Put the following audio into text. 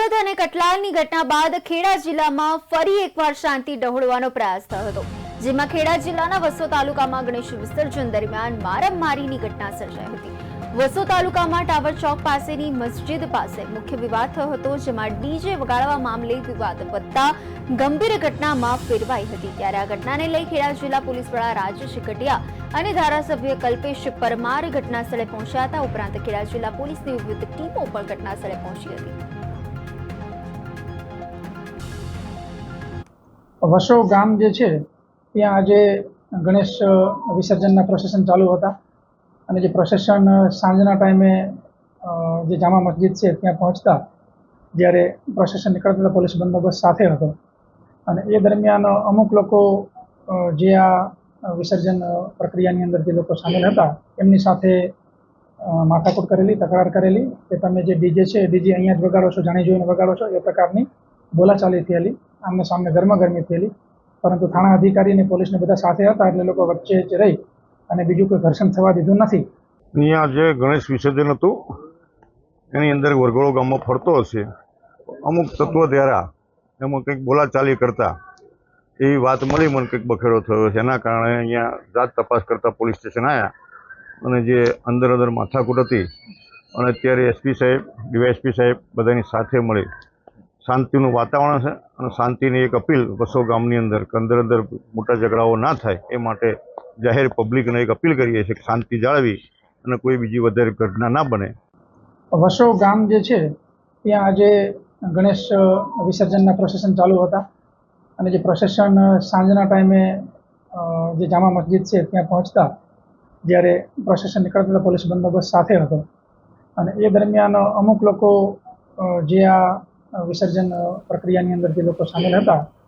સુરત અને કટલાલની ઘટના બાદ ખેડા જિલ્લામાં ફરી એકવાર શાંતિ ડહોળવાનો પ્રયાસ થયો હતો, જેમાં ખેડા જિલ્લાના વસો તાલુકામાં ગણેશ વિસર્જન દરમિયાન મારામારીની ઘટના સર્જાઈ હતી। વસો તાલુકામાં ટાવર ચોક પાસેની મસ્જિદ પાસે મુખ્ય વિવાદ થયો હતો, જેમાં ડીજે વગાડવા મામલે વિવાદ વધતા ગંભીર ઘટનામાં ફેરવાઈ હતી। ત્યારે આ ઘટનાને લઈ ખેડા જિલ્લા પોલીસ વડા રાજેશ કટિયા અને ધારાસભ્ય કલ્પેશ પરમાર ઘટના સ્થળે પહોંચ્યા હતા। ઉપરાંત ખેડા જિલ્લા પોલીસની વિવિધ ટીમો પણ ઘટના સ્થળે પહોંચી હતી। વસો ગામ જે છે ત્યાં આજે ગણેશ વિસર્જનના પ્રોસેશન ચાલુ હતા અને જે પ્રોસેશન સાંજના ટાઈમે જે જામા મસ્જિદ છે ત્યાં પહોંચતા જ્યારે પ્રોસેશન નીકળતા હતા પોલીસ બંદોબસ્ત સાથે હતો અને એ દરમિયાન અમુક લોકો જે આ વિસર્જન પ્રક્રિયાની અંદર જે લોકો સામેલ હતા એમની સાથે માથાકૂટ કરેલી, તકરાર કરેલી કે તમે જે ડીજે છે ડીજે અહીંયા જ વગાડો છો, જાણી જોઈને વગાડો છો, એ પ્રકારની બોલાચાલી થયેલી, આમને સામને ગરમાગરમી થયેલી। પરંતુ થાણા અધિકારી અને પોલીસને બધા સાથે હતા એટલે લોકો વચ્ચે જ રહી અને બીજું કોઈ ઘર્ષણ થવા દીધું નથી। અહીંયા જે ગણેશ વિસર્જન હતું એની અંદર વરઘોડો ગામમાં ફરતો હશે, અમુક તત્વો દ્વારા એમાં કંઈક બોલાચાલી કરતા એવી વાત મળી, મને કંઈક બખેડો થયો છે। એના કારણે અહીંયા જાત તપાસ કરતા પોલીસ સ્ટેશન આવ્યા અને જે અંદર માથાકૂટ હતી અને અત્યારે એસપી સાહેબ, ડીવાયએસપી સાહેબ બધાની સાથે મળી શાંતિનું વાતાવરણ છે અને શાંતિની એક અપીલ વસો ગામની અંદર કે અંદર મોટા ઝઘડાઓ ના થાય એ માટે જાહેર પબ્લિકને એક અપીલ કરીએ છીએ કે શાંતિ જાળવી અને કોઈ બીજી વધારે ઘટના ના બને। વસો ગામ જે છે ત્યાં આજે ગણેશ વિસર્જનના પ્રોસેશન ચાલુ હતા અને જે પ્રોસેશન સાંજના ટાઈમે જે જામા મસ્જિદ છે ત્યાં પહોંચતા જ્યારે પ્રોસેશન નીકળતા હતા પોલીસ બંદોબસ્ત સાથે હતો અને એ દરમિયાન અમુક લોકો જે આ વિસર્જન પ્રક્રિયાની અંદર જે લોકો સામેલ હતા